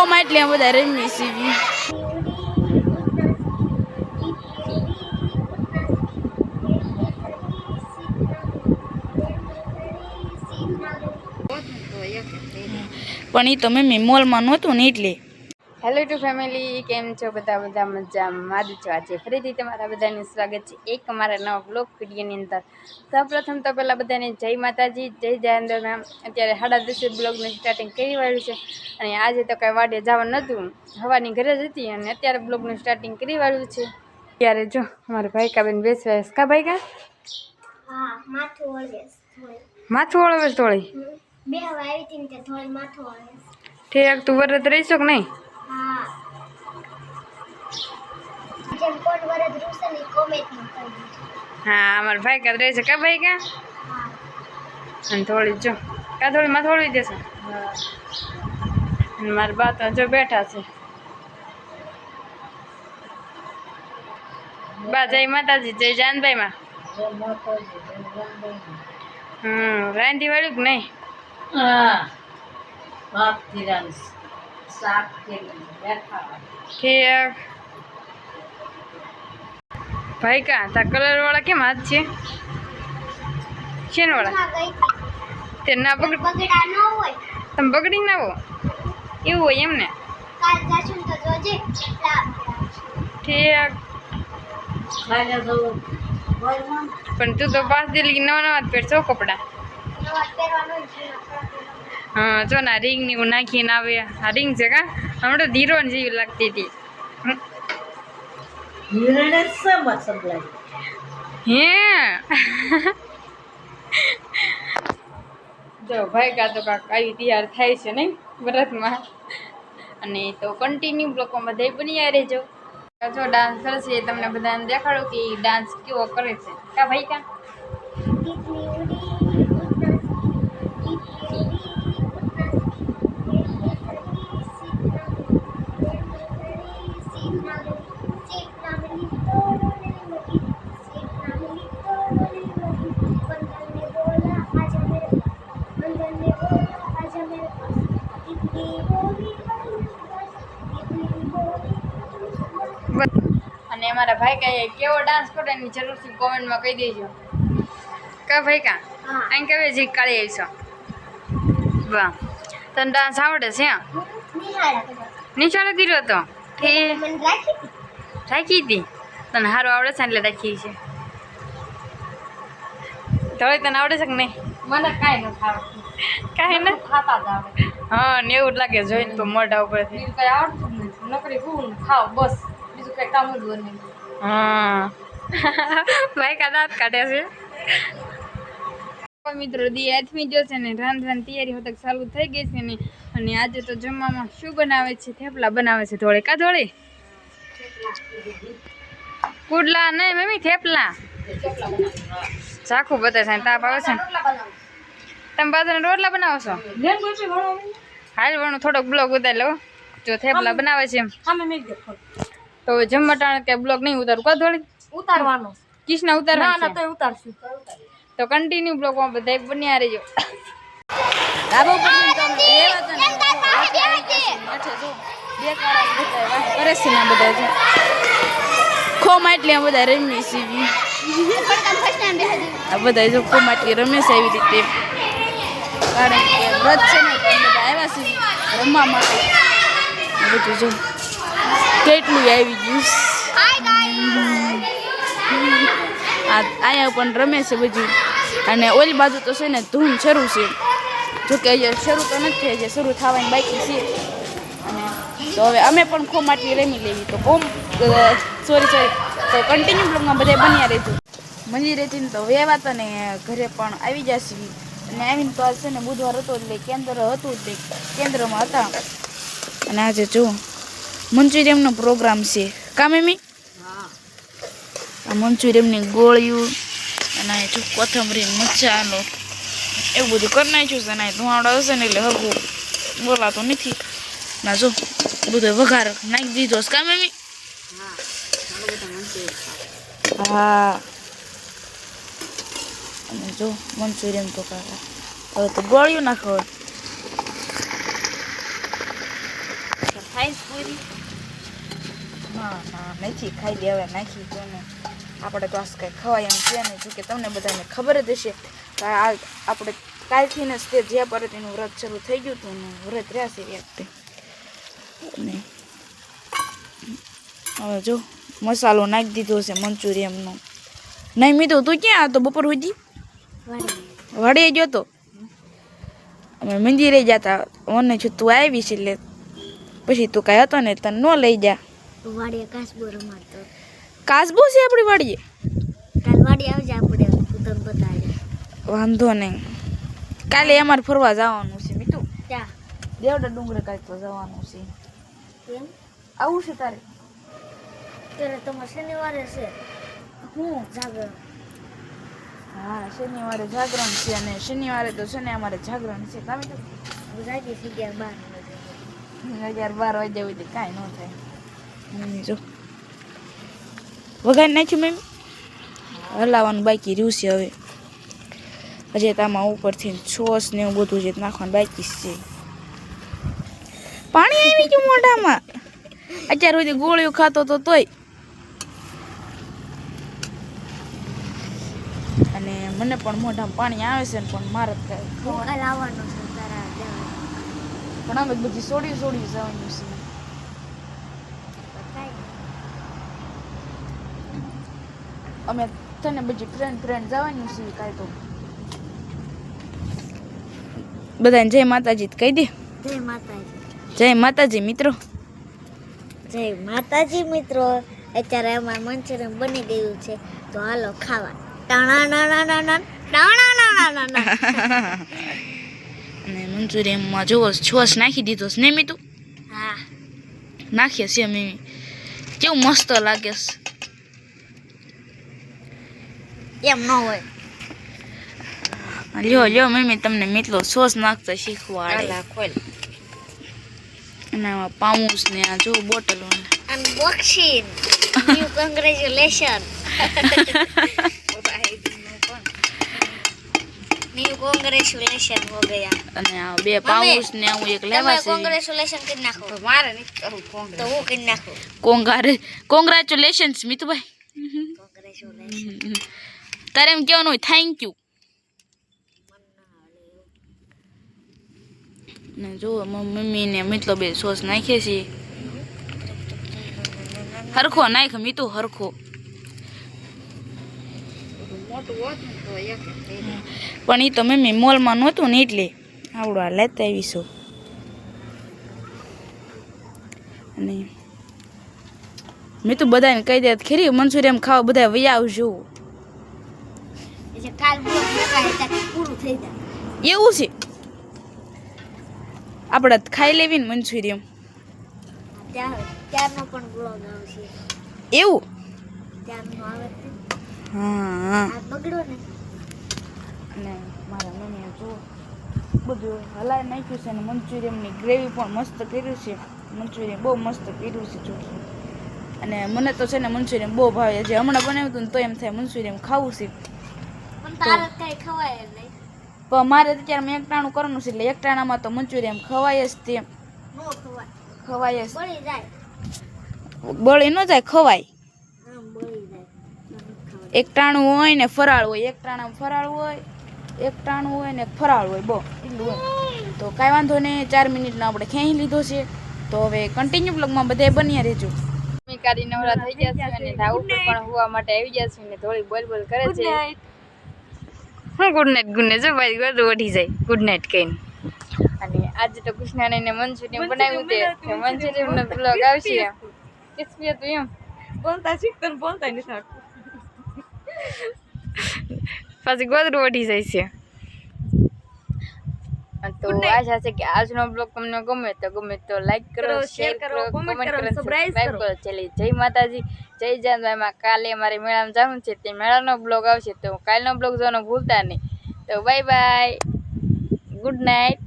ખોમાં એટલે બધા રમી સીવી પણ એ તો મેં મોલમાં નહોતું ને એટલે. હેલો ટુ ફેમિલી, કેમ છો બધા મજામાં જ છો? આજે ફરીથી તમારા બધાનું સ્વાગત છે એક અમારા નવા બ્લોગ વિડીયોની અંદર. સૌપ્રથમ તો પહેલાં બધાને જય માતાજી, જય જયંદરનામ. અત્યારે 10:30 બ્લોગનું સ્ટાર્ટિંગ કરી વાળ્યું છે અને આજે તો કાંઈ વાડે જવાનું નહોતું, હવાની ઘરે જ હતી અને અત્યારે બ્લોગનું સ્ટાર્ટિંગ કરી વાળ્યું છે. ત્યારે જો અમારા ભાઈ કાબેન બેસવા કા ભાઈ કા માથું વળવે થોડી ઠીક. તું વરત રહીશો કે નહીં? હા, અમારા ભાઈ કા રહે છે કા ભાઈ કા અને થોડી જો કા થોડી માં થોડી દેશે. મારા બા તો જો બેઠા છે. બા જય માતાજી, જય જાનભાઈ માં. રાંધી વાળ્યું કે નહીં? ઠીક. ભાઈ કા તા કલર વાળા કેમ હાથ છે? શેન વાળા? તે ના તમે બગડી ના હો એવું હોય એમ ને? ઠીક. પણ તું તો 5 દિલ્હી નવા જ પહેરશો કપડા. હા જો ના રીંગ ની હું નાખીને આવે. આ રીંગ છે કા? હમણાં તો ધીરોન જેવી લાગતી હતી. હે જો ભાઈ કા તો કાંક આવી તૈયાર થાય છે નહીં વ્રતમાં. અને તો કન્ટિન્યુ બ્લોગમાં બધા બની રહેજો. જો ડાન્સ કરશે તમને બધાને દેખાડો કે ડાન્સ કેવો કરે છે કા ભાઈ કા. અને અમારા ભાઈ કા કેવો ડાન્સ કરે એની જરૂરથી કોમેન્ટમાં કહી દેજો કા ભાઈ કા. અહીં કેવી જી કાઢી આવીશો? વાહ, તને ડાન્સ આવડે છે? નિશાળે દીધો હતો રાખી હતી તને સારું આવડે છે એટલે રાખી છે. થોડી તને આવડે છે કે નહીં? મને કાંઈ નથી આવડતું. કાંઈ ને ખાતા જ આવડે. હા ને એવું જ લાગે જોઈને તો મોઢા ઉપરથી કઈ આવડતું જ નથી. નકરી ફૂલ ખાવ બસ, બીજું કઈ કામ જ હોય નહીં. હા ભાઈ કા દાંત કાઢે છે. મિત્રો દી આથમી જો છે ને રાંધવાની તૈયારી હોતક ચાલુ થઈ ગઈ છે ને. અને આજે તો જમવામાં શું બનાવે છે? થેપલા બનાવે છે. ધોળે કા ધોળે પુડલા નહીં મમ્મી, થેપલા. ચાખું બતાવે છે તાપ આવે છે ને. તમે બાજરાના રોટલા બનાવો છો? હાલ વણું થોડોક બ્લોગ ઉતારી લો જો થેપલા બનાવે છે એમ. તો જમવા ટાણે કે બ્લોગ નહીં ઉતારું કા થોડી ઉતારવાનો કિસના ઉતારવાનો તો ઉતારશું. તો કન્ટિન્યુ બ્લોગમાં બધા બન્યા રહેજો. ધાબા ઉપર કરે છે ને બધા છે ખો માટલી બધા રમી સીવી આ બધા જો ખો માટલી રમે છે એવી રીતે. કારણ કે વ્રત છે ને બધા આવ્યા છે રમવા માટે. બધું જો કેટલું આવી ગયું. અહીંયા પણ રમે છે બધું. અને ઓલી બાજુ તો છે ને ધૂન શરૂ છે. જોકે અહીંયા શરૂ તો નથી થઈ, હજી શરૂ થવાની બાકી છે. અને તો હવે અમે પણ ખો માટલી રમી લેવી. તો સોરી તો કન્ટિન્યુ બ્લોગમાં બધા બન્યા રહેતું. મંદિરેથી ને તો વ્યવા હતા ને ઘરે પણ આવી જશે. અને આવીને તો આજ છે ને બુધવાર હતો એટલે કેન્દ્ર હતું એટલે કેન્દ્રમાં હતા. અને આજે જો મંચુરિયમનો પ્રોગ્રામ છે કા મમ્મી? આ મંચુરિયમની ગોળીઓ અને જો કોથમરી મરચાંનો એવું બધું કરી નાખ્યું છે. ને ધુવાડો હશે ને એટલે હરખું બોલાતો નથી. ના જો બધો વઘાર નાખી દીધો કા મમ્મી? હા અને જો મંચુરિયન તો કાકા હવે તો ગોળીઓ નાખો. ના નથી ખાઈ દે હવે નાખી દો ને આપણે તો આ કંઈ ખવાય એમ છે નહીં જોકે તમને બધાને ખબર જ હશે કે આપણે કાલથી ને તે જ્યાં પર એનું વ્રત શરૂ થઈ ગયું હતું એનું વ્રત રહેશે એક અને હવે જો મસાલો નાખી દીધો છે મંચુરિયનનો નહીં મીઠું તું ક્યાં હતો બપોર સુધી વડે ગયો તો અમે મંદિરે જતા મને છું તું આવી છે એટલે પછી તું કાંઈ હતો ને તને ન લઈ જા વાડીએ કાસબો રમાડતો કાસબો છે આપણી વાડીએ કાલ વાડી આવજે આપણે તને બતાવી વાંધો નહીં કાલે અમારે ફરવા જવાનું છે મીઠું ક્યાં દેવડા ડુંગરે કાંઈક તો જવાનું છે કેમ આવું છે તારે ત્યારે તમારે શનિવારે છે હું જાગરણ હા શનિવારે જાગરણ છે અને શનિવારે તો છે ને અમારે જાગરણ છે કામ તો ગુજરાતી શીખ્યા 12 વાગ્યા સુધી કાંઈ ન થાય મમ્મી જો વઘાર નાખ્યું મમ્મી હલાવવાનું બાકી રહ્યું છે હવે હજી તામાં ઉપરથી સોસ ને એવું બધું છે નાખવાનું બાકી છે પાણી આવી ગયું મોઢામાં અત્યાર સુધી ગોળીઓ ખાતો તો તોય અને મને પણ મોઢામાં પાણી આવે છે ને પણ મારે કાંઈ કાલ આવવાનો છે તારા પણ અમે બધી સોડી જવાનું છે અમે તને બધી ફ્રેન્ડ જવાનું છે કાંઈ તો બધાને જય માતાજી કહી દે જય માતાજી જય માતાજી મિત્રો જય માતાજી મિત્રો અત્યારે અમારું મંચુરિયન બની ગયું છે તો હાલો ખાવા અને મંચુરિયનમાં જોવો છોસ નાખી દીધો છે ને મીતું હા નાખીએ છીએ મમ્મી કેવું મસ્ત લાગે છે એમ ન હોય લ્યો મમ્મી તમને મીઠલો સોસ નાખતા શીખવાડે અને આમાં પાઉસ ને આ જો બોટલો unboxing new congratulation new congratulation હો ગયા અને આ બે પાઉસ ને હું એક લેવા છે કોંગ્રેચ્યુલેશન કરી નાખો મારે નહીં કરું તો હું કરી નાખું કોંગ્રેચ્યુલેશન્સ મિતુભાઈ કોંગ્રેચ્યુલેશન તારે એમ કહેવાનું હોય થેન્ક યુ ને જો મમ્મી ને મીઠલો બે સોસ નાખીએ છીએ હરખો નાખ મીતુ હરખો પણ એ તો મમ્મી મોલમાં નહોતું ને એટલે આવડું આ લેતા આવીશું અને મેં તો બધાને કહી દે ખરી મંચુરિયન ખાવા બધા વૈયા આવજો કાલ પૂરું થઈ જાય એવું છે આપણે ખાઈ લેવી ને મંચુરિયન ત્યારનો પણ બ્લોગ આવશે એવું ત્યારનો આવે હા આ બગડો ને અને મારા મમ્મીએ જો બધું હલાવી નાખ્યું છે અને મંચુરિયનની ગ્રેવી પણ મસ્ત કર્યું છે મંચુરિયન બહુ મસ્ત કર્યું છે જો અને મને તો છે ને મંચુરિયન બહુ ભાવે જે હમણાં બનાવ્યું હતું ને તો એમ થાય મંચુરિયન ખાવું છે પણ તારે કઈ ખવાય નહીં પણ મારે અત્યારે મેં એકટાણું કરવાનું છે એટલે એકટાણામાં તો મંચુરિયન ખવાય જ તે નો ખવાય ખવાય જ બળી જાય બળી ન જાય ખવાય હા બળી જાય એકટાણું હોય ને ફરાળ હોય એકટાણામાં ફરાળ હોય એકટાણું હોય ને ફરાળ હોય બહુ એટલું હોય તો કાંઈ વાંધો નહીં 4 મિનિટનો આપણે ખેંચી લીધો છે તો હવે કન્ટિન્યુ બ્લોગમાં બધાય બન્યા રહેજો કારી નવરા થઈ ગયા છે અને ધાવ ઉપર પણ હોવા માટે આવી ગયા છે ને થોડી બોલ કરે છે હું ગુડ નાઇટ જો ભાઈ ગોદ ઉઠી જાય ગુડ નાઇટ કહીને અને આજે તો કૃષ્ણાને મંચુરિયન બનાવ્યું તે મંચુરિયનનો બ્લોગ આવશે કિસ્મત તું એમ બોલતા શીખતો ને બોલતા નથી આવતું પછી ગોદરું ઉઠી જાય છે તો આશા છે કે આજનો બ્લોગ તમને ગમે તો લાઈક કરો શેર કરો કમેન્ટ કરો સબસ્ક્રાઇબ કરો ચલી જય માતાજી જય જાનભાઈમાં કાલે અમારે મેળામાં જવાનું છે તે મેળાનો બ્લોગ આવશે તો કાલનો બ્લોગ જોવાનું ભૂલતા નહીં તો બાય બાય ગુડ નાઇટ